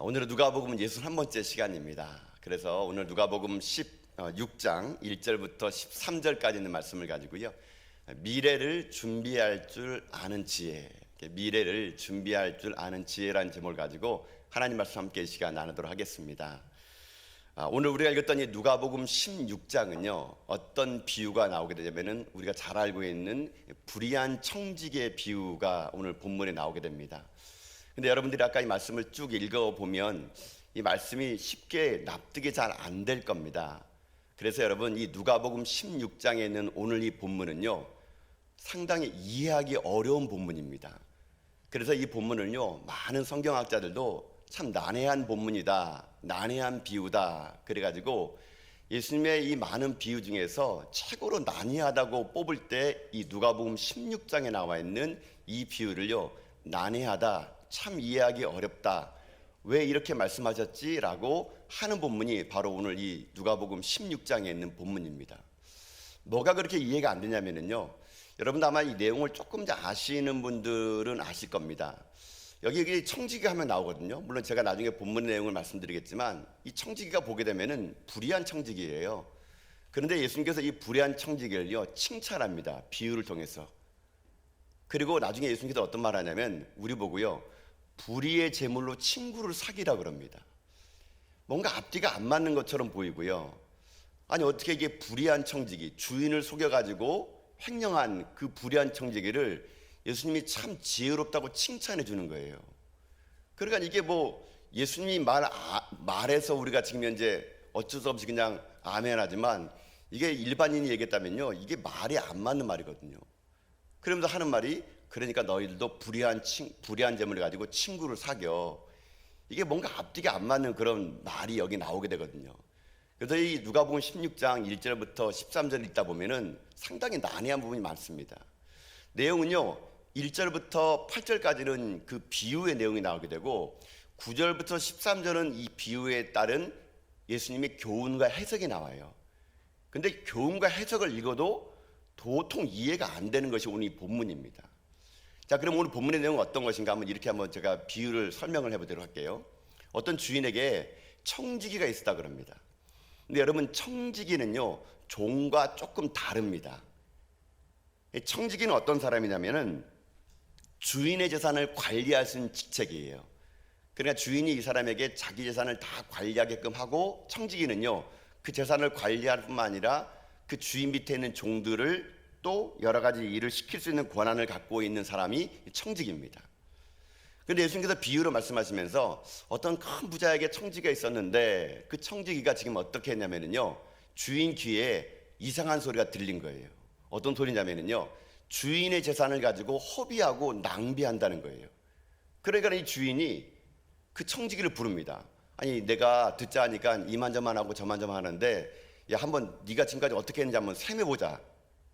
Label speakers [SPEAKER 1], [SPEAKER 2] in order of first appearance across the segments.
[SPEAKER 1] 오늘은 누가복음 61번째 시간입니다. 그래서 오늘 누가복음 16장 1절부터 13절까지 있는 말씀을 가지고요, 미래를 준비할 줄 아는 지혜, 미래를 준비할 줄 아는 지혜라는 제목을 가지고 하나님 말씀 함께 이 시간 나누도록 하겠습니다. 오늘 우리가 읽었던 이 누가복음 16장은요, 어떤 비유가 나오게 되냐면은 우리가 잘 알고 있는 불의한 청지기의 비유가 오늘 본문에 나오게 됩니다. 근데 여러분들이 아까 이 말씀을 쭉 읽어보면 이 말씀이 쉽게 납득이 잘 안 될 겁니다. 그래서 여러분, 이 누가복음 16장에 있는 오늘 이 본문은요, 상당히 이해하기 어려운 본문입니다. 그래서 이 본문을요, 많은 성경학자들도 참 난해한 본문이다, 난해한 비유다 그래가지고 예수님의 이 많은 비유 중에서 최고로 난해하다고 뽑을 때 이 누가복음 16장에 나와 있는 이 비유를요, 난해하다, 참 이해하기 어렵다, 왜 이렇게 말씀하셨지? 라고 하는 본문이 바로 오늘 이 누가복음 16장에 있는 본문입니다. 뭐가 그렇게 이해가 안 되냐면요, 여러분 아마 이 내용을 조금 더 아시는 분들은 아실 겁니다. 여기 청지기 하면 나오거든요. 물론 제가 나중에 본문 내용을 말씀드리겠지만 이 청지기가 보게 되면은 불의한 청지기예요. 그런데 예수님께서 이 불의한 청지기를요, 칭찬합니다. 비유를 통해서. 그리고 나중에 예수님께서 어떤 말 하냐면 우리 보고요, 불의의 제물로 친구를 사귀라 그럽니다. 뭔가 앞뒤가 안 맞는 것처럼 보이고요. 아니 어떻게 이게 불의한 청지기, 주인을 속여가지고 횡령한 그 불의한 청지기를 예수님이 참 지혜롭다고 칭찬해 주는 거예요. 그러니까 이게 뭐 예수님이 말해서 우리가 지금 현재 어쩔 수 없이 그냥 아멘 하지만 이게 일반인이 얘기했다면요, 이게 말이 안 맞는 말이거든요. 그러면서 하는 말이, 그러니까 너희들도 불의한 재물을 가지고 친구를 사겨. 이게 뭔가 앞뒤가 안 맞는 그런 말이 여기 나오게 되거든요. 그래서 이 누가복음 16장 1절부터 13절 읽다 보면은 상당히 난해한 부분이 많습니다. 내용은요, 1절부터 8절까지는 그 비유의 내용이 나오게 되고 9절부터 13절은 이 비유에 따른 예수님의 교훈과 해석이 나와요. 근데 교훈과 해석을 읽어도 도통 이해가 안 되는 것이 오늘 이 본문입니다. 자, 그럼 오늘 본문의 내용은 어떤 것인가 한번 제가 비유를 설명을 해보도록 할게요. 어떤 주인에게 청지기가 있었다 그럽니다. 근데 여러분, 청지기는요, 종과 조금 다릅니다. 청지기는 어떤 사람이냐면은 주인의 재산을 관리할 수 있는 직책이에요. 그러니까 주인이 이 사람에게 자기 재산을 다 관리하게끔 하고, 청지기는요, 그 재산을 관리할 뿐만 아니라 그 주인 밑에 있는 종들을 또 여러 가지 일을 시킬 수 있는 권한을 갖고 있는 사람이 청지기입니다. 그런데 예수님께서 비유로 말씀하시면서 어떤 큰 부자에게 청지기가 있었는데 그 청지기가 지금 어떻게 했냐면요, 주인 귀에 이상한 소리가 들린 거예요. 어떤 소리냐면요, 주인의 재산을 가지고 허비하고 낭비한다는 거예요. 그러니까 이 주인이 그 청지기를 부릅니다. 아니 내가 듣자 하니까 이만저만하고 저만저만 하는데, 야 한번 네가 지금까지 어떻게 했는지 한번 세매보자.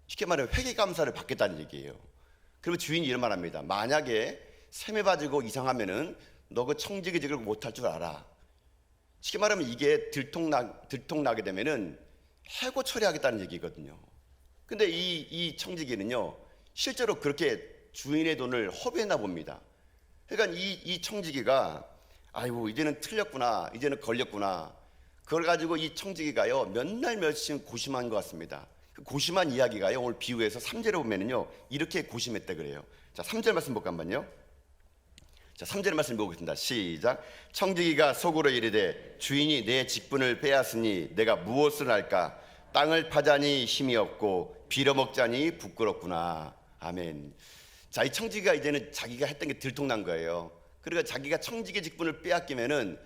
[SPEAKER 1] 쉽게 말하면 회계감사를 받겠다는 얘기예요. 그리고 주인이 이런 말 합니다. 만약에 세매받고 이상하면은 너 그 청지기직을 못할 줄 알아. 쉽게 말하면 이게 들통나게 되면은 해고 처리하겠다는 얘기거든요. 근데 이 청지기는요, 실제로 그렇게 주인의 돈을 허비했나 봅니다. 그러니까 이 청지기가 아이고 이제는 틀렸구나, 이제는 걸렸구나, 그걸 가지고 이 청지기가요, 몇 날 며칠 고심한 것 같습니다. 그 고심한 이야기가요, 오늘 비유에서 3절에 보면은요, 이렇게 고심했다 그래요. 자, 3절 말씀 볼까 한번요. 자, 3절 말씀 보겠습니다. 시작. 청지기가 속으로 이르되 주인이 내 직분을 빼앗으니 내가 무엇을 할까? 땅을 파자니 힘이 없고 빌어먹자니 부끄럽구나. 아멘. 자, 이 청지기가 이제는 자기가 했던 게 들통난 거예요. 그러니까 자기가 청지기 직분을 빼앗기면은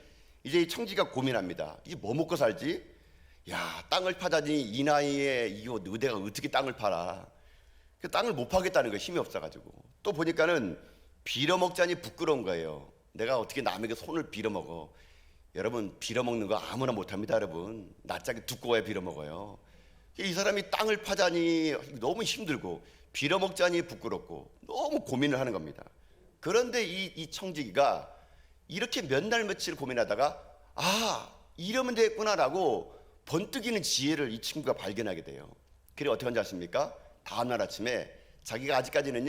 [SPEAKER 1] 이제 이 청지기가 고민합니다. 이게 뭐 먹고 살지? 야, 땅을 파자니 이 나이에 이거 내가 어떻게 땅을 팔아? 그 땅을 못 파겠다는 거, 힘이 없어가지고. 또 보니까는 빌어먹자니 부끄러운 거예요. 내가 어떻게 남에게 손을 빌어먹어? 여러분, 빌어먹는 거 아무나 못합니다. 여러분, 낯짝이 두꺼워야 빌어먹어요. 이 사람이 땅을 파자니 너무 힘들고 빌어먹자니 부끄럽고 너무 고민을 하는 겁니다. 그런데 이 청지기가 이렇게 몇 날 며칠 고민하다가 이러면 되겠구나라고 번뜩이는 지혜를 이 친구가 발견하게 돼요. 그래 어떻게 한지 아십니까? 다음날 아침에 자기가 아직까지는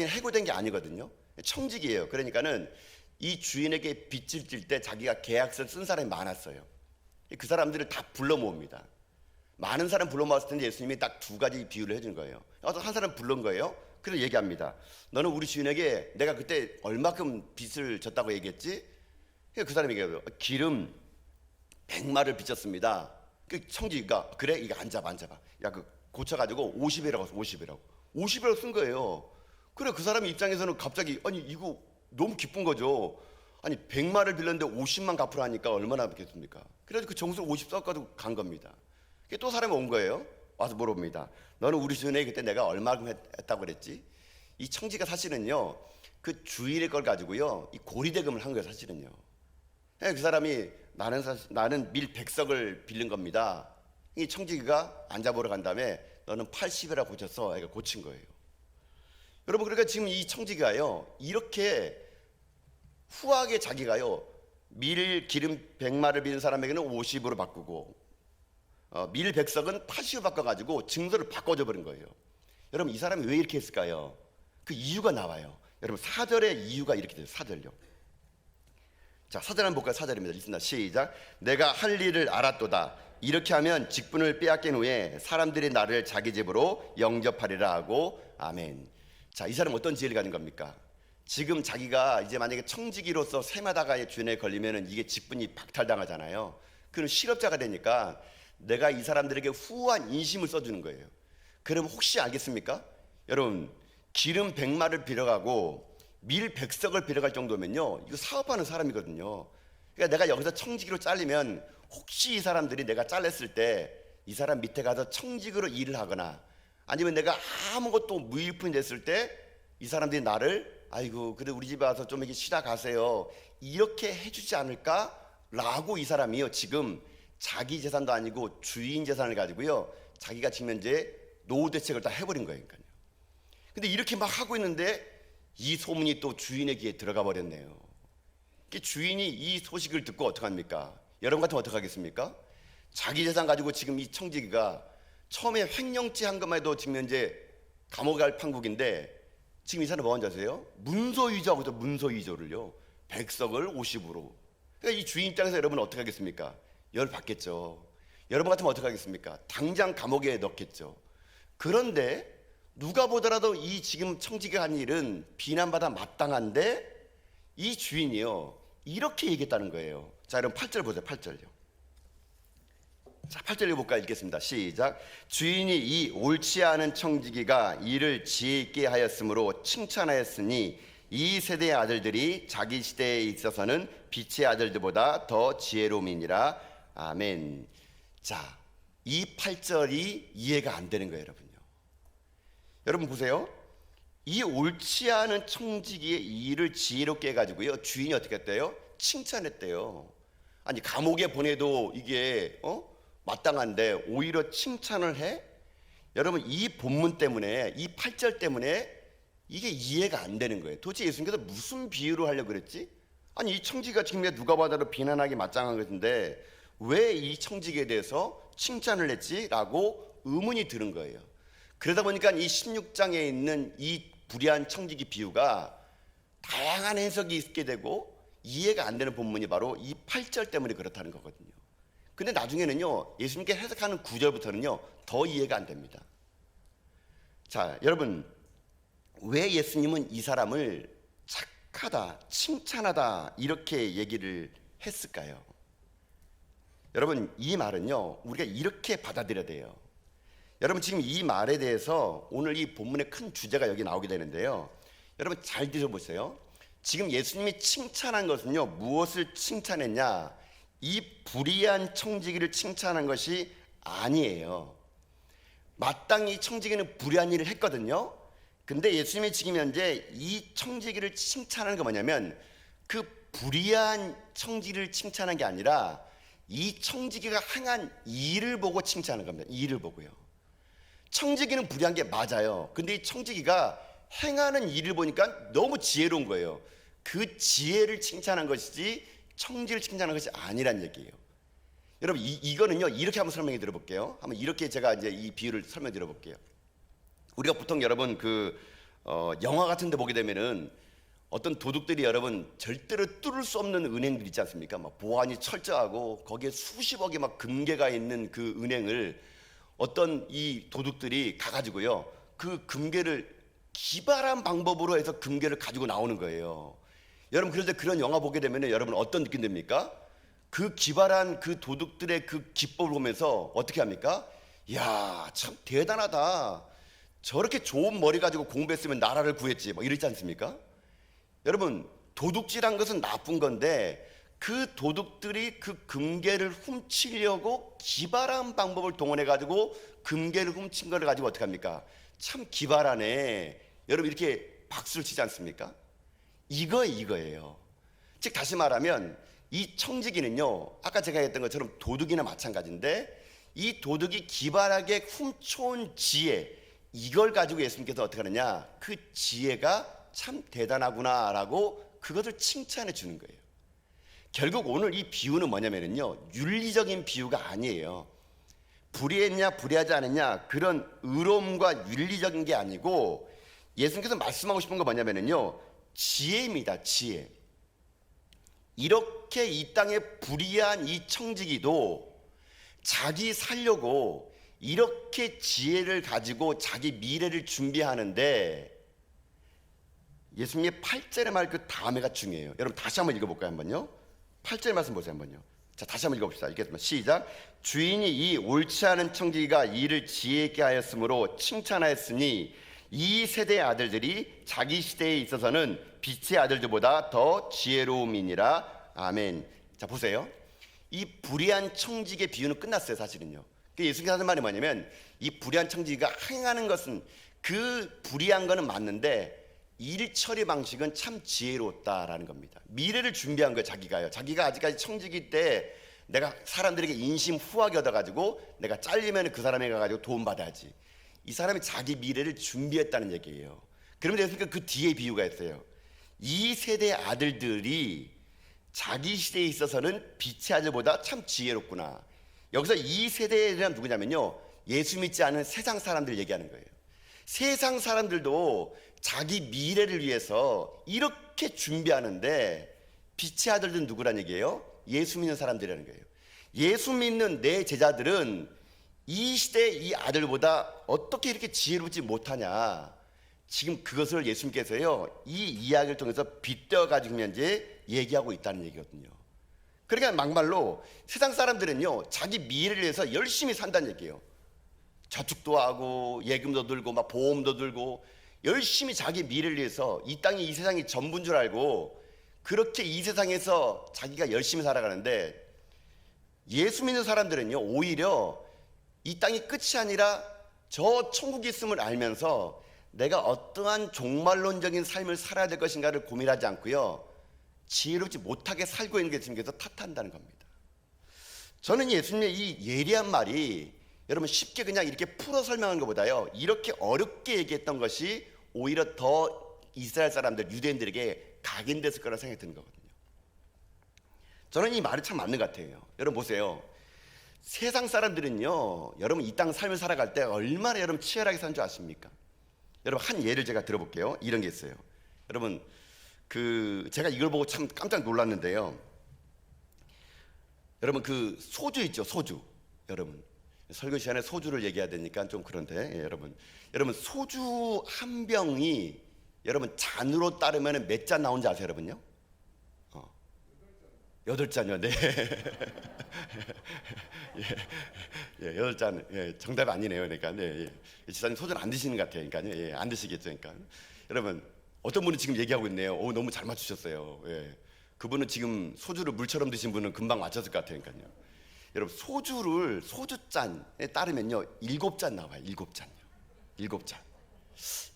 [SPEAKER 1] 해고된 게 아니거든요. 청직이에요. 그러니까는 이 주인에게 빚을 질 때 자기가 계약서를 쓴 사람이 많았어요. 그 사람들을 다 불러 모읍니다. 많은 사람 불러 모았을 텐데 예수님이 딱 두 가지 비유를 해준 거예요. 어떤 한 사람 불른 거예요. 그래서 얘기합니다. 너는 우리 주인에게 내가 그때 얼마큼 빚을 졌다고 얘기했지? 그 사람이 얘기해요. 기름 100마를 빚졌습니다. 그 청지기가 그래? 이거 앉아봐. 야, 그 고쳐가지고 50이라고 50이라고 쓴 거예요. 그래, 그 사람 입장에서는 갑자기 아니 이거 너무 기쁜 거죠. 아니 100마를 빌렸는데 50만 갚으라 하니까 얼마나 받겠습니까? 그래서 그 정수를 50 써가지고 간 겁니다. 또 사람이 온 거예요. 와서 물어봅니다. 너는 우리 주인에게 그때 내가 얼마큼 했다고 그랬지? 이 청지가 사실은요, 그 주인의 걸 가지고요, 이 고리대금을 한 거예요, 사실은요. 그 사람이 나는 밀 100석을 빌린 겁니다. 이 청지기가 앉아보러 간 다음에 너는 80이라 고쳤어. 그러니까 고친 거예요. 여러분, 그러니까 지금 이 청지기가요, 이렇게 후하게 자기가요, 밀 기름 100마를 빌린 사람에게는 50으로 바꾸고 밀 100석은 80으로 바꿔가지고 증서를 바꿔줘 버린 거예요. 여러분, 이 사람이 왜 이렇게 했을까요? 그 이유가 나와요. 여러분, 4절의 이유가 이렇게 돼요. 4절요. 자, 4절 한번 볼까요? 4절입니다. 읽습니다. 시작. 내가 할 일을 알았도다. 이렇게 하면 직분을 빼앗긴 후에 사람들이 나를 자기 집으로 영접하리라 하고 아멘. 자, 이 사람 어떤 지혜를 가진 겁니까? 지금 자기가 이제 만약에 청지기로서 세마다가의 주인에 걸리면은 이게 직분이 박탈당하잖아요. 그럼 실업자가 되니까 내가 이 사람들에게 후한 인심을 써주는 거예요. 그럼 혹시 알겠습니까? 여러분, 기름 100마를 빌어가고 밀 100석을 빌어갈 정도면요, 이거 사업하는 사람이거든요. 그러니까 내가 여기서 청지기로 잘리면 혹시 이 사람들이 내가 잘렸을 때 이 사람 밑에 가서 청직으로 일을 하거나 아니면 내가 아무것도 무일푼이 됐을 때 이 사람들이 나를 아이고 그래 우리 집에 와서 좀 이렇게 쉬다 가세요 이렇게 해주지 않을까라고 이 사람이요 지금 자기 재산도 아니고 주인 재산을 가지고요 자기가 지금 현재 노후 대책을 다 해버린 거예요. 그러니까요. 근데 이렇게 막 하고 있는데 이 소문이 또 주인의 귀에 들어가 버렸네요. 주인이 이 소식을 듣고 어떡합니까? 여러분 같으면 어떡하겠습니까? 자기 재산 가지고 지금 이 청지기가 처음에 횡령죄 한 것만 해도 지금 현재 감옥에 갈 판국인데 지금 이 사람 뭐 하는지 아세요? 문서위조하고 있어. 문서위조를요 100석을 50으로. 그러니까 이 주인 입장에서 여러분은 어떻게 하겠습니까? 열 받겠죠. 여러분 같으면 어떻게 하겠습니까? 당장 감옥에 넣겠죠. 그런데 누가 보더라도 이 지금 청지기가 한 일은 비난받아 마땅한데 이 주인이요 이렇게 얘기했다는 거예요. 자, 여러분 8절 보세요. 8절요. 자, 8절 읽어볼까? 읽겠습니다. 시작. 주인이 이 옳지 않은 청지기가 일을 지혜 있게 하였으므로 칭찬하였으니 이 세대의 아들들이 자기 시대에 있어서는 빛의 아들들보다 더 지혜로움이니라. 아멘. 자, 이 8절이 이해가 안 되는 거예요, 여러분요. 여러분 보세요. 이 옳지 않은 청지기의 일을 지혜롭게 해가지고요 주인이 어떻게 했대요? 칭찬했대요. 아니 감옥에 보내도 이게 마땅한데 오히려 칭찬을 해? 여러분 이 본문 때문에 이 8절 때문에 이게 이해가 안 되는 거예요. 도대체 예수님께서 무슨 비유로 하려고 그랬지? 아니 이 청지기가 지금 누가 봐도 비난하기 마땅한 것인데 왜 이 청지기에 대해서 칭찬을 했지? 라고 의문이 드는 거예요. 그러다 보니까 이 16장에 있는 이 불의한 청지기 비유가 다양한 해석이 있게 되고 이해가 안 되는 본문이 바로 이 8절 때문에 그렇다는 거거든요. 근데 나중에는요 예수님께 해석하는 9절부터는요 더 이해가 안 됩니다. 자, 여러분 왜 예수님은 이 사람을 착하다, 칭찬하다 이렇게 얘기를 했을까요? 여러분 이 말은요 우리가 이렇게 받아들여야 돼요. 여러분 지금 이 말에 대해서 오늘 이 본문의 큰 주제가 여기 나오게 되는데요. 여러분 잘 들어보세요. 지금 예수님이 칭찬한 것은요 무엇을 칭찬했냐? 이 불의한 청지기를 칭찬한 것이 아니에요. 마땅히 청지기는 불의한 일을 했거든요. 근데 예수님이 지금 현재 이 청지기를 칭찬하는 게 뭐냐면 그 불의한 청지기를 칭찬한 게 아니라 이 청지기가 행한 일을 보고 칭찬하는 겁니다. 일을 보고요. 청지기는 불의한 게 맞아요. 근데 이 청지기가 행하는 일을 보니까 너무 지혜로운 거예요. 그 지혜를 칭찬한 것이지 청지를 칭찬한 것이 아니란 얘기예요. 여러분 이거는요 이렇게 한번 설명해 드려볼게요. 한번 이렇게 제가 이제 이 비유를 설명해 드려볼게요. 우리가 보통 여러분 영화 같은 데 보게 되면은 어떤 도둑들이 여러분 절대로 뚫을 수 없는 은행들 있지 않습니까? 막 보안이 철저하고 거기에 수십억의 막 금괴가 있는 그 은행을 어떤 이 도둑들이 가가지고요, 그 금괴를 기발한 방법으로 해서 금괴를 가지고 나오는 거예요. 여러분, 그런데 그런 영화 보게 되면 여러분 어떤 느낌 듭니까? 그 기발한 그 도둑들의 그 기법을 보면서 어떻게 합니까? 야, 참 대단하다. 저렇게 좋은 머리 가지고 공부했으면 나라를 구했지. 뭐 이러지 않습니까? 여러분, 도둑질한 것은 나쁜 건데 그 도둑들이 그 금괴를 훔치려고 기발한 방법을 동원해 가지고 금괴를 훔친 걸 가지고 어떻게 합니까? 참 기발하네. 여러분, 이렇게 박수를 치지 않습니까? 이거예요. 즉 다시 말하면 이 청지기는요, 아까 제가 했던 것처럼 도둑이나 마찬가지인데 이 도둑이 기발하게 훔쳐온 지혜, 이걸 가지고 예수님께서 어떻게 하느냐, 그 지혜가 참 대단하구나라고 그것을 칭찬해 주는 거예요. 결국 오늘 이 비유는 뭐냐면요, 윤리적인 비유가 아니에요. 불의했냐 불의하지 않았냐 그런 의로움과 윤리적인 게 아니고 예수님께서 말씀하고 싶은 거 뭐냐면요, 지혜입니다. 지혜. 이렇게 이 땅에 불의한 이 청지기도 자기 살려고 이렇게 지혜를 가지고 자기 미래를 준비하는데, 예수님의 8절의 말 그 다음에가 중요해요. 여러분 다시 한번 읽어볼까요? 한번요. 8절의 말씀 보세요. 한번요. 자, 다시 한번 읽어봅시다. 읽겠습니다. 시작. 주인이 이 옳지 않은 청지기가 이를 지혜 있게 하였으므로 칭찬하였으니 이 세대의 아들들이 자기 시대에 있어서는 빛의 아들들보다 더 지혜로움이니라. 아멘. 자, 보세요. 이 불의한 청지기의 비유는 끝났어요. 사실은요. 예수님께서 하는 말이 뭐냐면 이 불의한 청지기가 행하는 것은 그 불의한 거는 맞는데 일 처리 방식은 참 지혜롭다라는 겁니다. 미래를 준비한 거예요. 자기가 아직까지 청지기 때 내가 사람들에게 인심 후하게 얻어가지고 내가 잘리면 그 사람에게 가가지고 도움 받아야지. 이 사람이 자기 미래를 준비했다는 얘기예요. 그러면 예수님께서 그 뒤에 비유가 있어요. 이 세대의 아들들이 자기 시대에 있어서는 빛의 아들보다 참 지혜롭구나. 여기서 이 세대에 대한 누구냐면요, 예수 믿지 않은 세상 사람들 얘기하는 거예요. 세상 사람들도 자기 미래를 위해서 이렇게 준비하는데 빛의 아들들은 누구란 얘기예요? 예수 믿는 사람들이라는 거예요. 예수 믿는 내 제자들은 이 시대의 이 아들보다 어떻게 이렇게 지혜롭지 못하냐, 지금 그것을 예수님께서요 이 이야기를 통해서 빗대어 가지고 현재 얘기하고 있다는 얘기거든요. 그러니까 막말로 세상 사람들은요 자기 미래를 위해서 열심히 산다는 얘기예요. 저축도 하고 예금도 들고 막 보험도 들고 열심히 자기 미래를 위해서 이 땅이 이 세상이 전부인 줄 알고 그렇게 이 세상에서 자기가 열심히 살아가는데, 예수 믿는 사람들은요 오히려 이 땅이 끝이 아니라 저 천국이 있음을 알면서 내가 어떠한 종말론적인 삶을 살아야 될 것인가를 고민하지 않고요 지혜롭지 못하게 살고 있는 게 예수님께서 탓한다는 겁니다. 저는 예수님의 이 예리한 말이 여러분 쉽게 그냥 이렇게 풀어 설명한 것보다요 이렇게 어렵게 얘기했던 것이 오히려 더 이스라엘 사람들, 유대인들에게 각인됐을 거라 생각이 드는 거거든요. 저는 이 말이 참 맞는 것 같아요. 여러분 보세요. 세상 사람들은요 여러분 이 땅 삶을 살아갈 때 얼마나 여러분 치열하게 사는 줄 아십니까? 여러분 한 예를 제가 들어볼게요. 이런 게 있어요. 여러분 제가 이걸 보고 참 깜짝 놀랐는데요. 여러분 그 소주 있죠, 소주. 여러분 설교 시간에 소주를 얘기해야 되니까 좀 그런데, 예, 여러분 소주 한 병이 여러분 잔으로 따르면 몇 잔 나온지 아세요, 여러분요? 8잔이요. 네. 예, 8잔. 예, 정답이 아니네요. 그러니까 네, 예. 지사님 소주는 안 드시는 것 같아요. 그러니까 예, 안 드시겠죠. 그러니까 여러분 어떤 분이 지금 얘기하고 있네요. 오, 너무 잘 맞추셨어요. 예. 그분은 지금 소주를 물처럼 드신 분은 금방 맞췄을 것 같아요. 그러니까요. 여러분 소주를 소주잔에 따르면요 7잔 나와요. 7잔요. 7잔.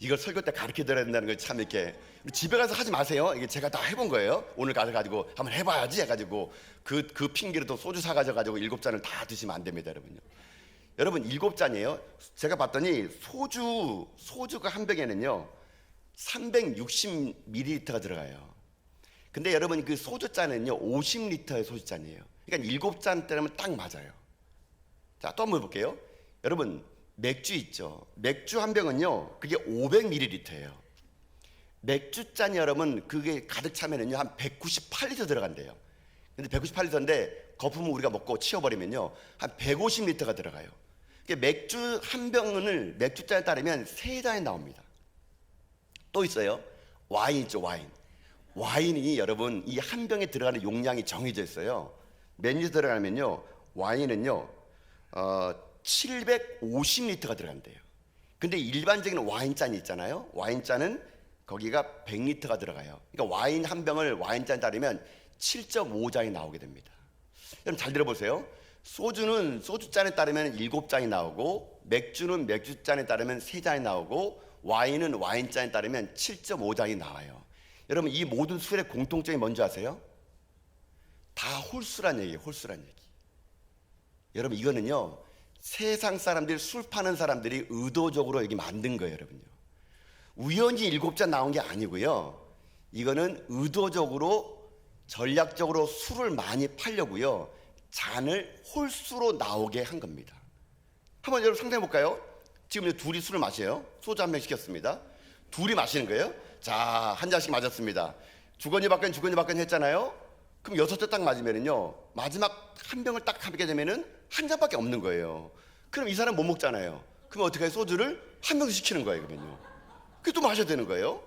[SPEAKER 1] 이걸 설교 때 가르쳐 드려야 된다는 걸 참 이렇게 집에 가서 하지 마세요. 이게 제가 다 해본 거예요. 오늘 가서 가지고 한번 해봐야지 해가지고 그 핑계로 또 소주 사가지고 7잔을 다 드시면 안 됩니다, 여러분요. 여러분 7잔이에요. 제가 봤더니 소주가 한 병에는요 360ml가 들어가요. 근데 여러분 그 소주잔은요 50리터의 소주잔이에요. 그러니까 7잔 때라면 딱 맞아요. 자, 또 한번 볼게요. 여러분 맥주 있죠. 맥주 한 병은요 그게 500ml예요. 맥주잔이 여러분 그게 가득 차면은요 한 198리터 들어간대요. 근데 198리터인데 거품을 우리가 먹고 치워버리면요 한 150리터가 들어가요. 그러니까 맥주 한 병을 맥주잔에 따르면 3잔이 나옵니다. 또 있어요. 와인 있죠, 와인. 와인이 여러분 이 한 병에 들어가는 용량이 정해져 있어요. 몇 리터 들어가면요 와인은요 750리터가 들어간대요. 근데 일반적인 와인잔이 있잖아요. 와인잔은 거기가 100리터가 들어가요. 그러니까 와인 한 병을 와인잔에 따르면 7.5잔이 나오게 됩니다. 여러분 잘 들어보세요. 소주는 소주잔에 따르면 7잔이 나오고, 맥주는 맥주잔에 따르면 3잔이 나오고, 와인은 와인잔에 따르면 7.5잔이 나와요. 여러분 이 모든 술의 공통점이 뭔지 아세요? 다 홀수란 얘기예요. 홀수란 얘기. 여러분 이거는요 세상 사람들이, 술 파는 사람들이 의도적으로 여기 만든 거예요. 여러분요 우연히 7잔 나온 게 아니고요, 이거는 의도적으로 전략적으로 술을 많이 팔려고요 잔을 홀수로 나오게 한 겁니다. 한번 여러분 상상해 볼까요? 지금 둘이 술을 마셔요. 소주 한 병 시켰습니다. 둘이 마시는 거예요. 자, 한 잔씩 마셨습니다. 주거니 받거니 했잖아요. 그럼 6잔 딱 맞으면은요 마지막 한 병을 딱 하게 되면은 한 잔밖에 없는 거예요. 그럼 이 사람 못 먹잖아요. 그럼 어떻게 해요? 소주를 한 병씩 시키는 거예요. 그러면요 그게 또 마셔야 되는 거예요.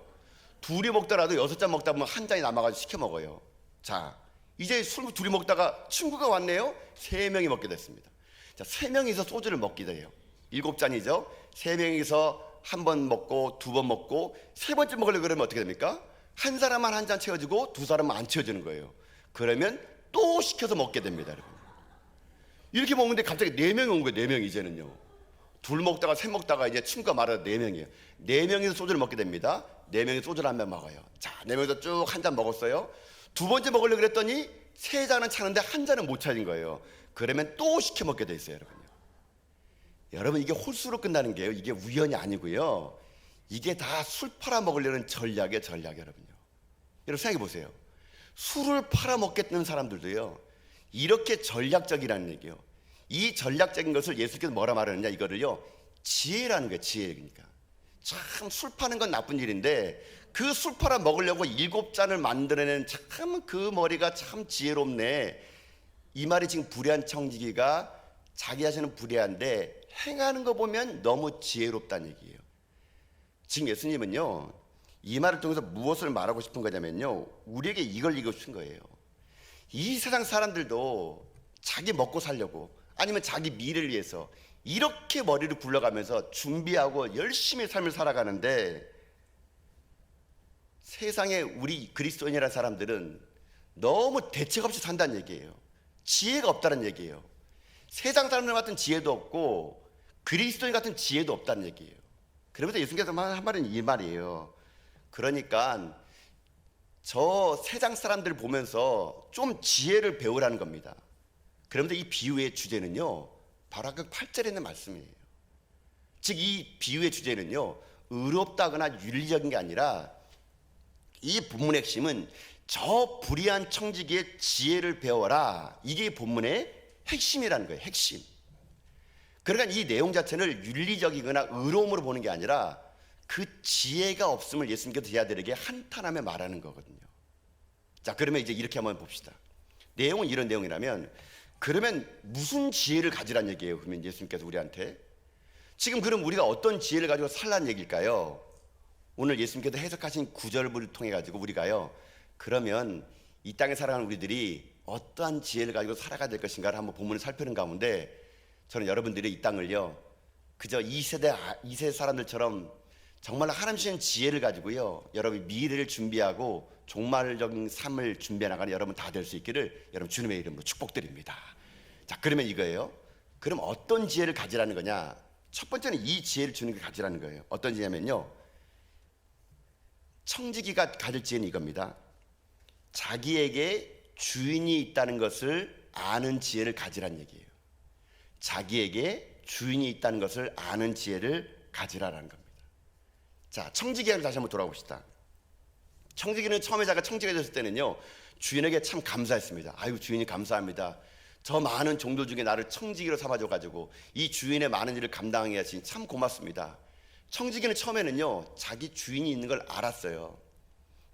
[SPEAKER 1] 둘이 먹더라도 6잔 먹다 보면 한 잔이 남아가지고 시켜 먹어요. 자, 이제 술 둘이 먹다가 친구가 왔네요. 3명이 먹게 됐습니다. 자, 3명이서 소주를 먹게 돼요. 7잔이죠. 3명이서 한 번 먹고, 2번 먹고, 3번째 먹으려고 그러면 어떻게 됩니까? 한 사람만 한 잔 채워주고 두 사람만 안 채워주는 거예요. 그러면 또 시켜서 먹게 됩니다. 여러분. 이렇게 먹는데 갑자기 4명이 온 거예요. 4명 이제는요. 둘 먹다가 셋 먹다가 이제 친구가 말하다 4명이에요. 4명이서 소주를 먹게 됩니다. 4명이 소주를 한 병 먹어요. 자, 4명이서 쭉 한 잔 먹었어요. 두 번째 먹으려고 그랬더니 3잔은 차는데 한 잔은 못 차린 거예요. 그러면 또 시켜 먹게 돼 있어요. 여러분요. 여러분 이게 홀수로 끝나는 게요, 이게 우연이 아니고요, 이게 다 술 팔아 먹으려는 전략이에요. 전략. 여러분요. 여러분 생각해 보세요. 술을 팔아 먹겠다는 사람들도요 이렇게 전략적이라는 얘기예요. 이 전략적인 것을 예수께서 뭐라 말하느냐, 이거를요 지혜라는 거예요. 지혜. 그러니까 참 술 파는 건 나쁜 일인데 그 술 팔아 먹으려고 7잔을 만들어낸 참 그 머리가 참 지혜롭네. 이 말이 지금 불의한 청지기가 자기 자신은 불의한데 행하는 거 보면 너무 지혜롭다는 얘기예요. 지금 예수님은요 이 말을 통해서 무엇을 말하고 싶은 거냐면요, 우리에게 이걸 얘기하고 싶은 거예요. 이 세상 사람들도 자기 먹고 살려고, 아니면 자기 미래를 위해서 이렇게 머리를 굴러가면서 준비하고 열심히 삶을 살아가는데, 세상에 우리 그리스도인이라는 사람들은 너무 대책 없이 산다는 얘기예요. 지혜가 없다는 얘기예요. 세상 사람들 같은 지혜도 없고 그리스도인 같은 지혜도 없다는 얘기예요. 그러면서 예수님께서 한 말은 이 말이에요. 그러니까 저 세상 사람들을 보면서 좀 지혜를 배우라는 겁니다. 그러면서 이 비유의 주제는요 바로 그 8절에 있는 말씀이에요. 즉 이 비유의 주제는요 의롭다거나 윤리적인 게 아니라, 이 본문의 핵심은 저 불의한 청지기의 지혜를 배워라, 이게 본문의 핵심이라는 거예요. 핵심. 그러니까 이 내용 자체를 윤리적이거나 의로움으로 보는 게 아니라 그 지혜가 없음을 예수님께서 제 아들에게 한탄하며 말하는 거거든요. 자, 그러면 이제 이렇게 한번 봅시다. 내용은 이런 내용이라면, 그러면 무슨 지혜를 가지란 얘기예요? 그러면 예수님께서 우리한테 지금 그럼 우리가 어떤 지혜를 가지고 살라는 얘기일까요? 오늘 예수님께서 해석하신 구절을 통해 가지고 우리가요 그러면 이 땅에 살아가는 우리들이 어떠한 지혜를 가지고 살아가야 될 것인가를 한번 본문을 살펴는 가운데, 저는 여러분들이 이 땅을요 그저 2세대 사람들처럼 정말 하나님 주신 지혜를 가지고요 여러분 미래를 준비하고 종말적인 삶을 준비해 나가는 여러분 다 될 수 있기를 여러분 주님의 이름으로 축복드립니다. 자, 그러면 이거예요. 그럼 어떤 지혜를 가지라는 거냐? 첫 번째는 이 지혜를 주님께 가지라는 거예요. 어떤 지혜냐면요, 청지기가 가질 지혜는 이겁니다. 자기에게 주인이 있다는 것을 아는 지혜를 가지라는 얘기예요. 자기에게 주인이 있다는 것을 아는 지혜를 가지라라는 겁니다. 자, 청지기를 다시 한번 돌아봅시다. 청지기는 처음에 자기가 청지기가 됐을 때는요 주인에게 참 감사했습니다. 아유, 주인이 감사합니다. 저 많은 종들 중에 나를 청지기로 삼아줘가지고 이 주인의 많은 일을 감당하게 하시니 참 고맙습니다. 청지기는 처음에는요 자기 주인이 있는 걸 알았어요.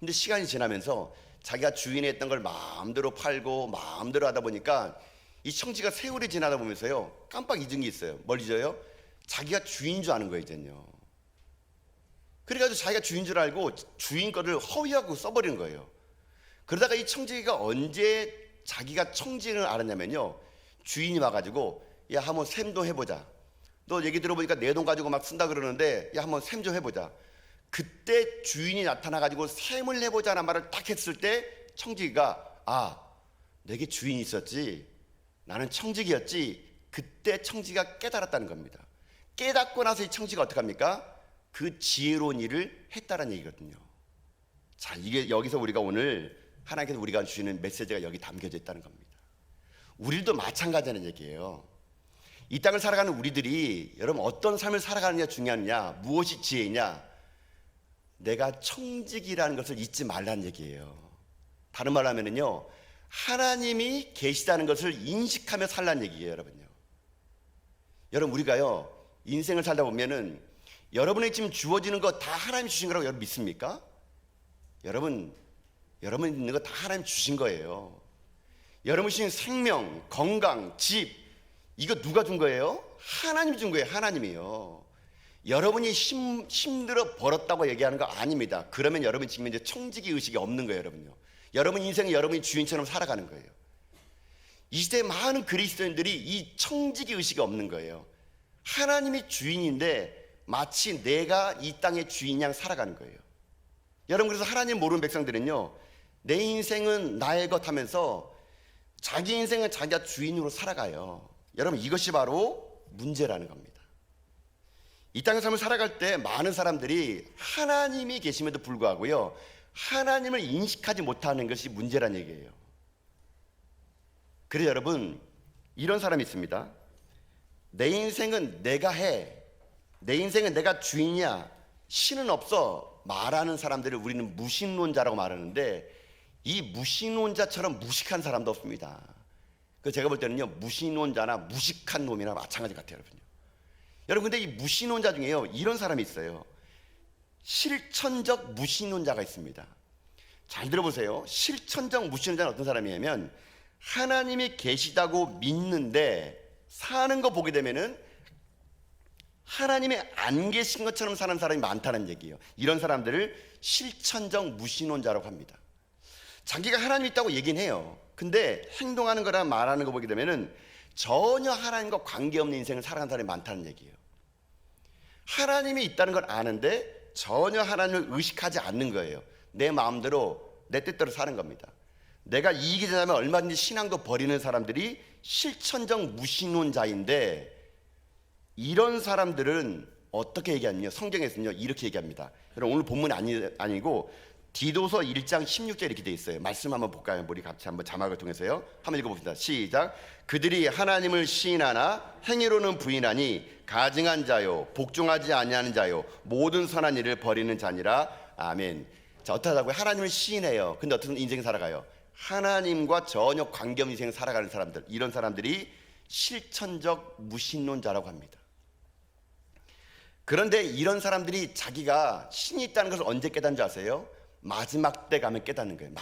[SPEAKER 1] 근데 시간이 지나면서 자기가 주인이 했던 걸 마음대로 팔고 마음대로 하다 보니까 이 청지가 세월이 지나다 보면서요 깜빡 잊은 게 있어요. 뭘 잊어요? 자기가 주인인 줄 아는 거예요 이제는요. 그래가지고 자기가 주인 줄 알고 주인 거를 허위하고 써버리는 거예요. 그러다가 이 청지기가 언제 자기가 청지인을 알았냐면요, 주인이 와가지고 야 한번 셈도 해보자. 너 얘기 들어보니까 내 돈 가지고 막 쓴다 그러는데 야 한번 셈 좀 해보자. 그때 주인이 나타나가지고 셈을 해보자는 말을 딱 했을 때 청지기가 아 내게 주인이 있었지, 나는 청지기였지. 그때 청지기가 깨달았다는 겁니다. 깨닫고 나서 이 청지기가 어떻게 합니까? 그 지혜로운 일을 했다는 얘기거든요. 자, 이게 여기서 우리가 오늘 하나님께서 우리가 주시는 메시지가 여기 담겨져 있다는 겁니다. 우리도 마찬가지라는 얘기예요. 이 땅을 살아가는 우리들이 여러분 어떤 삶을 살아가느냐 중요하느냐, 무엇이 지혜냐, 내가 청지기라는 것을 잊지 말라는 얘기예요. 다른 말로 하면은요, 하나님이 계시다는 것을 인식하며 살라는 얘기예요, 여러분요. 여러분 우리가요 인생을 살다 보면은 여러분에게 지금 주어지는 거 다 하나님이 주신 거라고 여러분 믿습니까? 여러분 있는 거 다 하나님 주신 거예요. 여러분 주신 생명, 건강, 집, 이거 누가 준 거예요? 하나님이 준 거예요. 하나님이요. 여러분이 힘들어 벌었다고 얘기하는 거 아닙니다. 그러면 여러분 지금 이제 청지기 의식이 없는 거예요, 여러분요. 여러분 인생은 여러분이 주인처럼 살아가는 거예요. 이 시대에 많은 그리스도인들이 이 청지기 의식이 없는 거예요. 하나님이 주인인데 마치 내가 이 땅의 주인 양 살아가는 거예요. 여러분 그래서 하나님 모르는 백성들은요, 내 인생은 나의 것 하면서 자기 인생은 자기가 주인으로 살아가요. 여러분 이것이 바로 문제라는 겁니다. 이 땅의 삶을 살아갈 때 많은 사람들이 하나님이 계심에도 불구하고요 하나님을 인식하지 못하는 것이 문제라는 얘기예요. 그래서 여러분 이런 사람이 있습니다. 내 인생은 내가 해, 내 인생은 내가 주인이야, 신은 없어 말하는 사람들을 우리는 무신론자라고 말하는데, 이 무신론자처럼 무식한 사람도 없습니다. 그래서 제가 볼 때는요 무신론자나 무식한 놈이나 마찬가지 같아요, 여러분요. 여러분 근데 이 무신론자 중에요 이런 사람이 있어요. 실천적 무신론자가 있습니다. 잘 들어보세요. 실천적 무신론자는 어떤 사람이냐면 하나님이 계시다고 믿는데 사는 거 보게 되면은 하나님이 안 계신 것처럼 사는 사람이 많다는 얘기예요. 이런 사람들을 실천적 무신론자라고 합니다. 자기가 하나님이 있다고 얘기는 해요. 근데 행동하는 거랑 말하는 거 보게 되면은 전혀 하나님과 관계없는 인생을 살아가는 사람이 많다는 얘기예요. 하나님이 있다는 걸 아는데 전혀 하나님을 의식하지 않는 거예요. 내 마음대로 내 뜻대로 사는 겁니다. 내가 이익이 되냐면 얼마든지 신앙도 버리는 사람들이 실천적 무신론자인데, 이런 사람들은 어떻게 얘기하냐면 성경에서는요 이렇게 얘기합니다. 여러분 오늘 본문이 아니고 디도서 1장 16절 이렇게 돼 있어요. 말씀 한번 볼까요? 우리 같이 한번 자막을 통해서요 한번 읽어봅시다. 시작. 그들이 하나님을 시인하나 행위로는 부인하니 가증한 자요 복종하지 아니하는 자요 모든 선한 일을 버리는 자니라. 아멘. 자, 어떡하다고요? 하나님을 시인해요. 근데 어떤 인생 살아가요? 하나님과 전혀 관계없는 인생 살아가는 사람들, 이런 사람들이 실천적 무신론자라고 합니다. 그런데 이런 사람들이 자기가 신이 있다는 것을 언제 깨닫는 줄 아세요? 마지막 때 가면 깨닫는 거예요.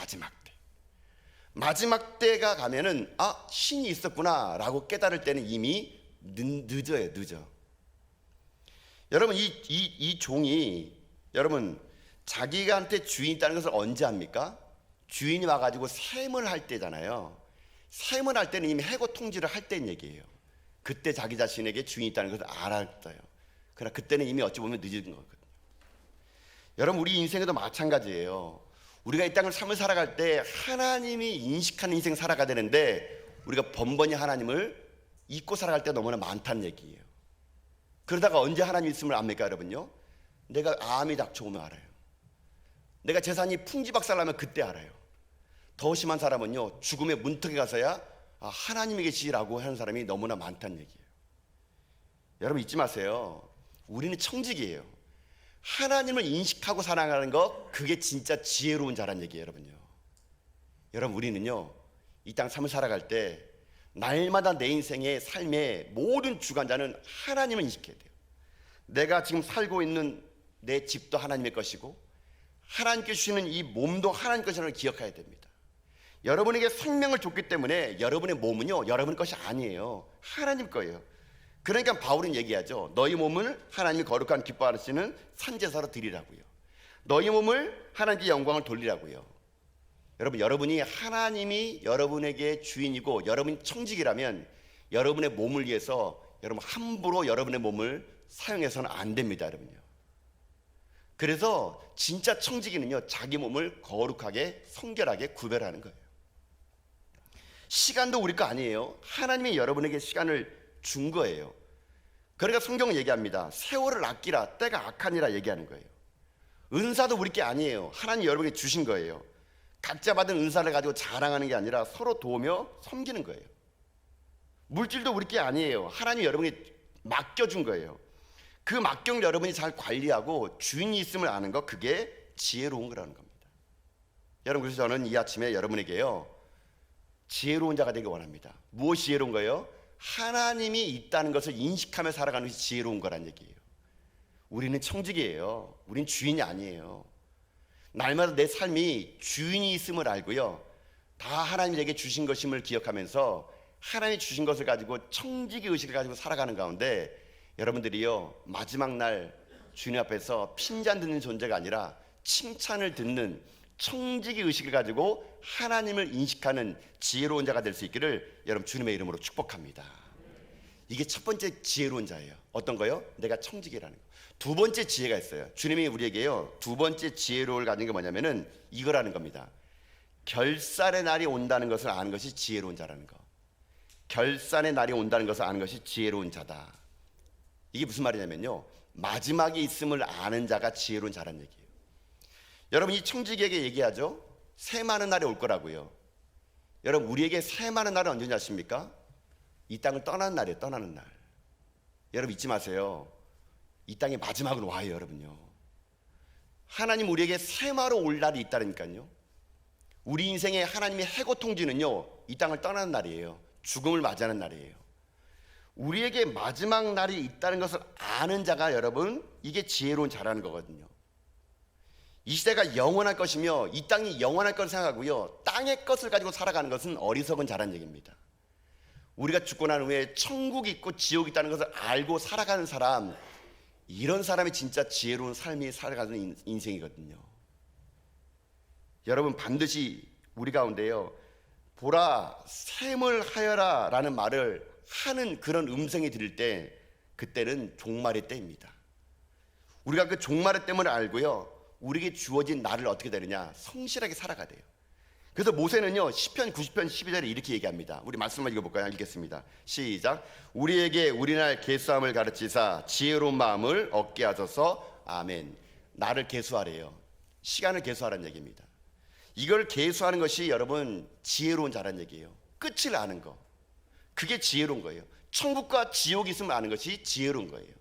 [SPEAKER 1] 마지막 때가 가면은 아 신이 있었구나 라고 깨달을 때는 이미 늦어요. 여러분 이 종이 여러분 자기한테 주인이 있다는 것을 언제 합니까? 주인이 와가지고 셈을 할 때잖아요. 셈을 할 때는 이미 해고 통지를 할 때인 얘기예요. 그때 자기 자신에게 주인이 있다는 것을 알았어요. 그러나 그때는 이미 어찌 보면 늦은 거거든요. 여러분 우리 인생에도 마찬가지예요. 우리가 이 땅을 삶을 살아갈 때 하나님이 인식하는 인생 살아가야 되는데 우리가 번번이 하나님을 잊고 살아갈 때가 너무나 많다는 얘기예요. 그러다가 언제 하나님 있음을 압니까 여러분요? 내가 암이 닥쳐오면 알아요. 내가 재산이 풍지박살나면 그때 알아요. 더 심한 사람은요 죽음의 문턱에 가서야 하나님이 계시라고 하는 사람이 너무나 많다는 얘기예요. 여러분 잊지 마세요. 우리는 청지기예요. 하나님을 인식하고 살아가는 거, 그게 진짜 지혜로운 자란 얘기예요, 여러분요. 여러분 우리는요 이 땅 삶을 살아갈 때 날마다 내 인생의 삶의 모든 주관자는 하나님을 인식해야 돼요. 내가 지금 살고 있는 내 집도 하나님의 것이고 하나님께 주시는 이 몸도 하나님 것이라는 걸 기억해야 됩니다. 여러분에게 생명을 줬기 때문에 여러분의 몸은요, 여러분 것이 아니에요. 하나님 거예요. 그러니까 바울은 얘기하죠. 너희 몸을 하나님이 거룩한 기뻐하시는 산제사로 드리라고요. 너희 몸을 하나님께 영광을 돌리라고요. 여러분, 여러분이 하나님이 여러분에게 주인이고 여러분이 청직이라면 여러분의 몸을 위해서 여러분 함부로 여러분의 몸을 사용해서는 안 됩니다, 여러분요. 그래서 진짜 청지기는요, 자기 몸을 거룩하게 성결하게 구별하는 거예요. 시간도 우리 거 아니에요. 하나님이 여러분에게 시간을 준 거예요. 그러니까 성경은 얘기합니다. 세월을 아끼라, 때가 악하니라 얘기하는 거예요. 은사도 우리 게 아니에요. 하나님이 여러분에게 주신 거예요. 각자 받은 은사를 가지고 자랑하는 게 아니라 서로 도우며 섬기는 거예요. 물질도 우리 게 아니에요. 하나님이 여러분에게 맡겨준 거예요. 그 맡겨를 여러분이 잘 관리하고 주인이 있음을 아는 것, 그게 지혜로운 거라는 겁니다. 여러분, 그래서 저는 이 아침에 여러분에게요, 지혜로운 자가 되기 원합니다. 무엇이 지혜로운 거예요? 하나님이 있다는 것을 인식하며 살아가는 것이 지혜로운 거란 얘기예요. 우리는 청직이에요. 우린 주인이 아니에요. 날마다 내 삶이 주인이 있음을 알고요, 다 하나님이 내게 주신 것임을 기억하면서 하나님이 주신 것을 가지고 청지기 의식을 가지고 살아가는 가운데 여러분들이요, 마지막 날 주님 앞에서 핀잔 듣는 존재가 아니라 칭찬을 듣는 청지기 의식을 가지고 하나님을 인식하는 지혜로운 자가 될 수 있기를 여러분 주님의 이름으로 축복합니다. 이게 첫 번째 지혜로운 자예요. 어떤 거요? 내가 청지기라는 거. 두 번째 지혜가 있어요. 주님이 우리에게요, 두 번째 지혜로움을 가진 게 뭐냐면은 이거라는 겁니다. 결산의 날이 온다는 것을 아는 것이 지혜로운 자라는 거. 결산의 날이 온다는 것을 아는 것이 지혜로운 자다. 이게 무슨 말이냐면요, 마지막이 있음을 아는 자가 지혜로운 자란 얘기예요. 여러분, 이 청지기에게 얘기하죠. 새 많은 날이 올 거라고요. 여러분, 우리에게 새 많은 날은 언제냐 아십니까? 이 땅을 떠나는 날이에요. 떠나는 날. 여러분 잊지 마세요. 이 땅의 마지막으로 와요, 여러분요. 하나님 우리에게 새마로 올 날이 있다니까요. 우리 인생의 하나님의 해고 통지는요, 이 땅을 떠나는 날이에요. 죽음을 맞이하는 날이에요. 우리에게 마지막 날이 있다는 것을 아는 자가 여러분, 이게 지혜로운 자라는 거거든요. 이 시대가 영원할 것이며 이 땅이 영원할 걸 생각하고요, 땅의 것을 가지고 살아가는 것은 어리석은 자라는 얘기입니다. 우리가 죽고 난 후에 천국이 있고 지옥이 있다는 것을 알고 살아가는 사람, 이런 사람이 진짜 지혜로운 삶이 살아가는 인생이거든요. 여러분, 반드시 우리 가운데요, 보라 샘을 하여라 라는 말을 하는 그런 음성이 들릴 때, 그때는 종말의 때입니다. 우리가 그 종말의 때문에 알고요, 우리에게 주어진 날을 어떻게 되느냐, 성실하게 살아가야 돼요. 그래서 모세는요, 시편 90편 12절에 이렇게 얘기합니다. 우리 말씀을 읽어볼까요? 읽겠습니다. 시작. 우리에게 우리날 계수함을 가르치사 지혜로운 마음을 얻게 하소서. 아멘. 나를 계수하래요. 시간을 계수하라는 얘기입니다. 이걸 계수하는 것이 여러분 지혜로운 자라는 얘기예요. 끝을 아는 거, 그게 지혜로운 거예요. 천국과 지옥이 있으면 아는 것이 지혜로운 거예요.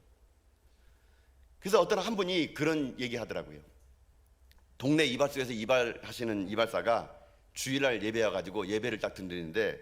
[SPEAKER 1] 그래서 어떤 한 분이 그런 얘기 하더라고요. 동네 이발소에서 이발하시는 이발사가 주일날 예배 와가지고 예배를 딱 드리는데,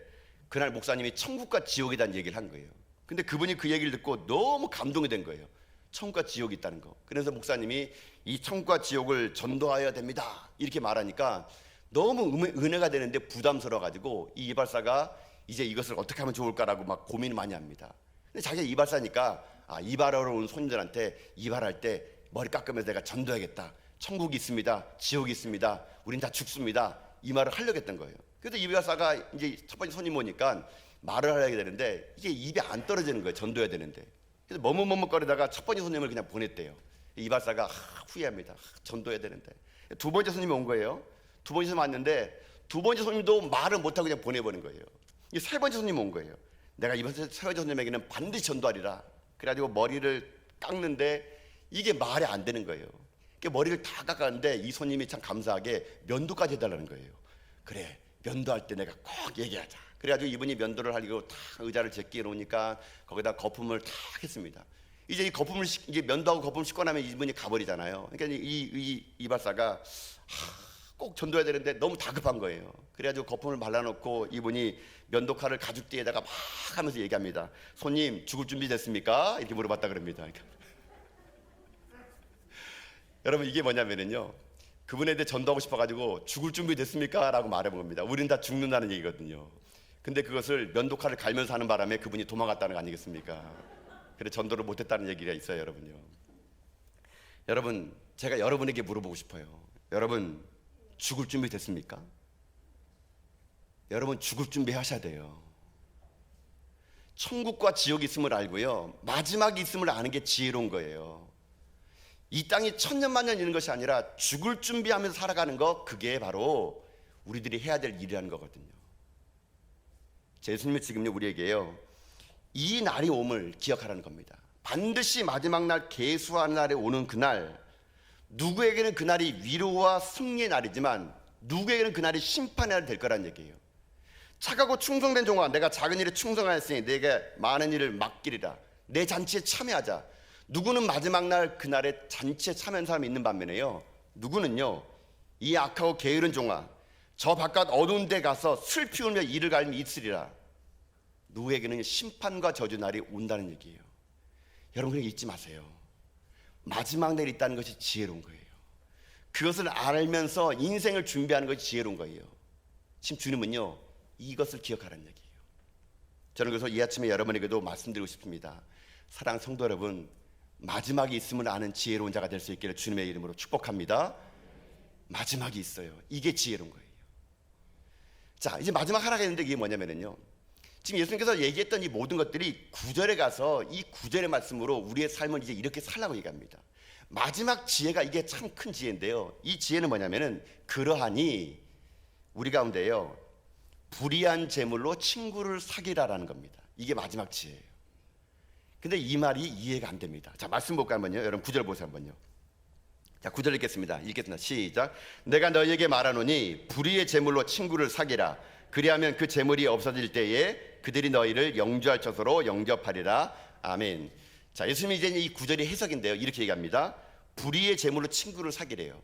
[SPEAKER 1] 그날 목사님이 천국과 지옥에 대한 얘기를 한 거예요. 근데 그분이 그 얘기를 듣고 너무 감동이 된 거예요. 천국과 지옥이 있다는 거. 그래서 목사님이 이 천국과 지옥을 전도하여야 됩니다 이렇게 말하니까 너무 은혜가 되는데 부담스러워가지고 이 이발사가 이제 이것을 어떻게 하면 좋을까라고 막 고민을 많이 합니다. 근데 자기가 이발사니까, 이발하러 온 손님들한테 이발할 때 머리 깎으면서 내가 전도해야겠다, 천국이 있습니다, 지옥이 있습니다, 우린 다 죽습니다, 이 말을 하려고 했던 거예요. 그래서 이발사가 이제 첫 번째 손님 오니까 말을 하려게 되는데 이게 입에 안 떨어지는 거예요. 전도해야 되는데. 그래서 머뭇머뭇거리다가 첫 번째 손님을 그냥 보냈대요. 이발사가 후회합니다. 전도해야 되는데. 두 번째 손님이 온 거예요. 두 번째 손님 왔는데 두 번째 손님도 말을 못하고 그냥 보내버린 거예요. 세 번째 손님 온 거예요. 내가 이번 세 번째 손님에게는 반드시 전도하리라. 그래가지고 머리를 깎는데 이게 말이 안 되는 거예요. 머리를 다 깎았는데 이 손님이 참 감사하게 면도까지 해달라는 거예요. 그래, 면도할 때 내가 꼭 얘기하자. 그래가지고 이분이 면도를 하려고 다 의자를 제끼 놓으니까 거기다 거품을 다 했습니다. 이제 이 거품을 이제 면도하고 거품을 씻고 나면 이분이 가버리잖아요. 그러니까 이 이발사가 꼭 전도해야 되는데 너무 다급한 거예요. 그래가지고 거품을 발라놓고 이분이 면도칼을 가죽띠에다가 막 하면서 얘기합니다. 손님, 죽을 준비 됐습니까? 이렇게 물어봤다 그럽니다. 그러니까. 여러분, 이게 뭐냐면요, 그분에 대해 전도하고 싶어가지고 죽을 준비 됐습니까? 라고 말해본 겁니다. 우린 다 죽는다는 얘기거든요. 근데 그것을 면도칼을 갈면서 하는 바람에 그분이 도망갔다는 거 아니겠습니까? 그래서 전도를 못했다는 얘기가 있어요, 여러분요. 여러분, 제가 여러분에게 물어보고 싶어요. 여러분, 죽을 준비 됐습니까? 여러분, 죽을 준비 하셔야 돼요. 천국과 지옥이 있음을 알고요, 마지막이 있음을 아는 게 지혜로운 거예요. 이 땅이 천년만년 있는 것이 아니라 죽을 준비하면서 살아가는 거, 그게 바로 우리들이 해야 될 일이라는 거거든요. 예수님이 지금요 우리에게요 이 날이 옴을 기억하라는 겁니다. 반드시 마지막 날, 계수하는 날에 오는 그날, 누구에게는 그날이 위로와 승리의 날이지만 누구에게는 그날이 심판의 날이 될 거란 얘기예요. 착하고 충성된 종아, 내가 작은 일에 충성하였으니 내게 많은 일을 맡기리라. 내 잔치에 참여하자. 누구는 마지막 날 그날에 잔치에 참여한 사람이 있는 반면에요, 누구는요 이 악하고 게으른 종아, 저 바깥 어두운 데 가서 슬피 울며 이를 갈며 있으리라. 누구에게는 심판과 저주 날이 온다는 얘기예요. 여러분, 그냥 잊지 마세요. 마지막 날이 있다는 것이 지혜로운 거예요. 그것을 알면서 인생을 준비하는 것이 지혜로운 거예요. 지금 주님은요 이것을 기억하라는 얘기예요. 저는 그래서 이 아침에 여러분에게도 말씀드리고 싶습니다. 사랑하는 성도 여러분, 마지막이 있음을 아는 지혜로운 자가 될 수 있기를 주님의 이름으로 축복합니다. 마지막이 있어요. 이게 지혜로운 거예요. 자, 이제 마지막 하나가 있는데 이게 뭐냐면요, 지금 예수님께서 얘기했던 이 모든 것들이 9절에 가서 이 9절의 말씀으로 우리의 삶을 이제 이렇게 살라고 얘기합니다. 마지막 지혜가 이게 참 큰 지혜인데요, 이 지혜는 뭐냐면은 그러하니 우리 가운데요 불의한 재물로 친구를 사귀라라는 겁니다. 이게 마지막 지혜예요. 근데 이 말이 이해가 안 됩니다. 자, 말씀 볼까요 한번요? 여러분 9절 보세요 한번요. 자, 9절 읽겠습니다. 시작. 내가 너희에게 말하노니 불의의 재물로 친구를 사귀라. 그리하면 그 재물이 없어질 때에 그들이 너희를 영주할 처소로 영접하리라. 아멘. 자, 예수님이 이제 이 9절이 해석인데요, 이렇게 얘기합니다. 불의의 재물로 친구를 사귀래요.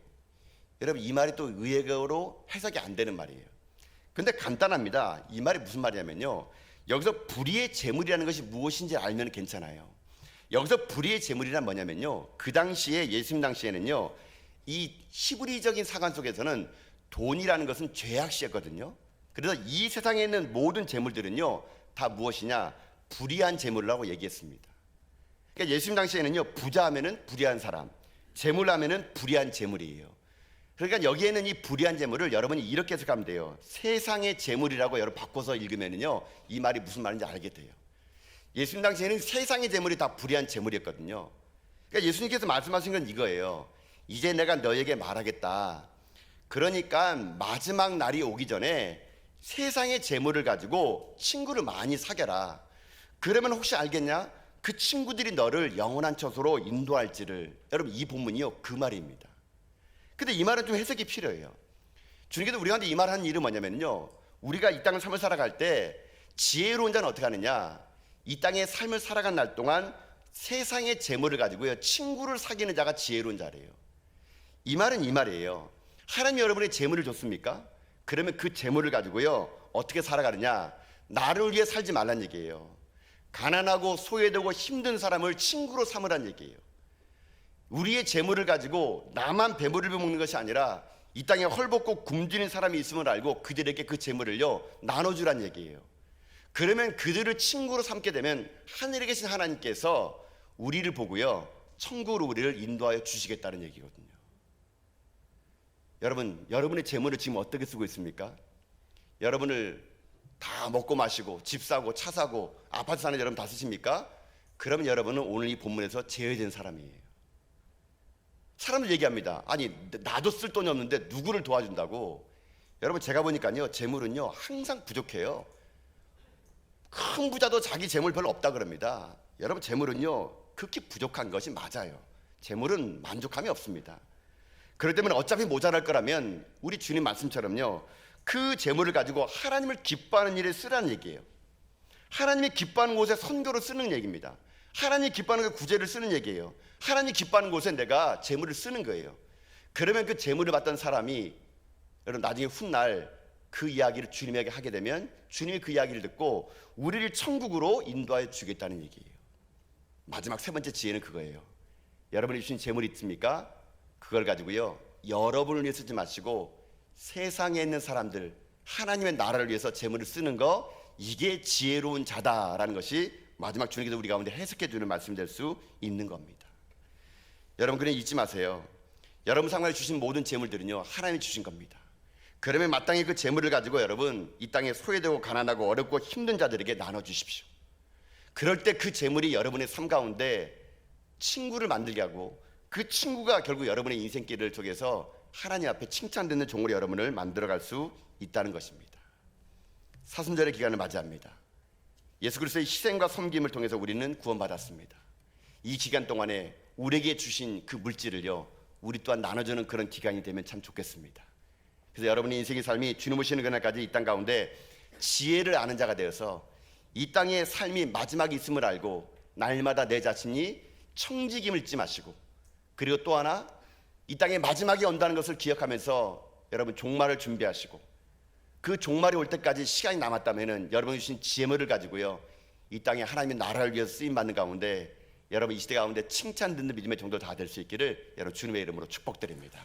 [SPEAKER 1] 여러분, 이 말이 또 의외로 해석이 안 되는 말이에요. 근데 간단합니다. 이 말이 무슨 말이냐면요, 여기서 불의의 재물이라는 것이 무엇인지 알면 괜찮아요. 여기서 불의의 재물이란 뭐냐면요, 그 당시에, 예수님 당시에는요 이 히브리적인 사관 속에서는 돈이라는 것은 죄악시였거든요. 그래서 이 세상에 있는 모든 재물들은요 다 무엇이냐, 불의한 재물이라고 얘기했습니다. 그러니까 예수님 당시에는요 부자 하면은 불의한 사람, 재물 하면은 불의한 재물이에요. 그러니까 여기에는 이 불의한 재물을 여러분이 이렇게 해석하면 돼요. 세상의 재물이라고 여러분 바꿔서 읽으면은요 이 말이 무슨 말인지 알게 돼요. 예수님 당시에는 세상의 재물이 다 불의한 재물이었거든요. 그러니까 예수님께서 말씀하신 건 이거예요. 이제 내가 너에게 말하겠다. 그러니까 마지막 날이 오기 전에 세상의 재물을 가지고 친구를 많이 사귀라. 그러면 혹시 알겠냐? 그 친구들이 너를 영원한 처소로 인도할지를. 여러분, 이 본문이요 그 말입니다. 근데 이 말은 좀 해석이 필요해요. 주님께서 우리 가운데 이 말 하는 일은 뭐냐면요, 우리가 이 땅을 삶을 살아갈 때 지혜로운 자는 어떻게 하느냐, 이 땅의 삶을 살아간 날 동안 세상의 재물을 가지고요 친구를 사귀는 자가 지혜로운 자래요. 이 말은 이 말이에요. 하나님이 여러분의 재물을 줬습니까? 그러면 그 재물을 가지고요 어떻게 살아가느냐, 나를 위해 살지 말란 얘기예요. 가난하고 소외되고 힘든 사람을 친구로 삼으란 얘기예요. 우리의 재물을 가지고 나만 배부를 먹는 것이 아니라 이 땅에 헐벗고 굶주린 사람이 있음을 알고 그들에게 그 재물을요 나눠주란 얘기예요. 그러면 그들을 친구로 삼게 되면 하늘에 계신 하나님께서 우리를 보고요 천국으로 우리를 인도하여 주시겠다는 얘기거든요. 여러분, 여러분의 재물을 지금 어떻게 쓰고 있습니까? 여러분을 다 먹고 마시고 집 사고 차 사고 아파트 사는 여러분 다 쓰십니까? 그러면 여러분은 오늘 이 본문에서 제외된 사람이에요. 사람들 얘기합니다. 아니, 나도 쓸 돈이 없는데 누구를 도와준다고. 여러분, 제가 보니까요 재물은요 항상 부족해요. 큰 부자도 자기 재물 별로 없다 그럽니다. 여러분, 재물은요 극히 부족한 것이 맞아요. 재물은 만족함이 없습니다. 그렇기 때문에 어차피 모자랄 거라면 우리 주님 말씀처럼요 그 재물을 가지고 하나님을 기뻐하는 일에 쓰라는 얘기예요. 하나님이 기뻐하는 곳에 선교를 쓰는 얘기입니다. 하나님이 기뻐하는 곳에 구제를 쓰는 얘기예요. 하나님이 기뻐하는 곳에 내가 재물을 쓰는 거예요. 그러면 그 재물을 받던 사람이 여러분 나중에 훗날 그 이야기를 주님에게 하게 되면 주님이 그 이야기를 듣고 우리를 천국으로 인도하여 주겠다는 얘기예요. 마지막 세 번째 지혜는 그거예요. 여러분이 주신 재물이 있습니까? 그걸 가지고요 여러분을 위해 쓰지 마시고 세상에 있는 사람들, 하나님의 나라를 위해서 재물을 쓰는 거, 이게 지혜로운 자다라는 것이 마지막 주님께서 우리 가운데 해석해 주는 말씀이 될 수 있는 겁니다. 여러분, 그냥 잊지 마세요. 여러분 상관에 주신 모든 재물들은요, 하나님이 주신 겁니다. 그러면 마땅히 그 재물을 가지고 여러분 이 땅에 소외되고 가난하고 어렵고 힘든 자들에게 나눠주십시오. 그럴 때 그 재물이 여러분의 삶 가운데 친구를 만들게 하고, 그 친구가 결국 여러분의 인생길을 통해서 하나님 앞에 칭찬되는 종으로 여러분을 만들어갈 수 있다는 것입니다. 사순절의 기간을 맞이합니다. 예수 그리스도의 희생과 섬김을 통해서 우리는 구원받았습니다. 이 기간 동안에 우리에게 주신 그 물질을요, 우리 또한 나눠주는 그런 기간이 되면 참 좋겠습니다. 그래서 여러분의 인생의 삶이 주님 오시는 그날까지 이 땅 가운데 지혜를 아는 자가 되어서 이 땅의 삶이 마지막이 있음을 알고 날마다 내 자신이 청직임을 잊지 마시고, 그리고 또 하나 이 땅에 마지막이 온다는 것을 기억하면서 여러분 종말을 준비하시고, 그 종말이 올 때까지 시간이 남았다면 여러분이 주신 지혜물을 가지고요, 이 땅에 하나님의 나라를 위해서 쓰임받는 가운데 여러분 이 시대 가운데 칭찬 듣는 믿음의 정도 다 될 수 있기를 여러분 주님의 이름으로 축복드립니다.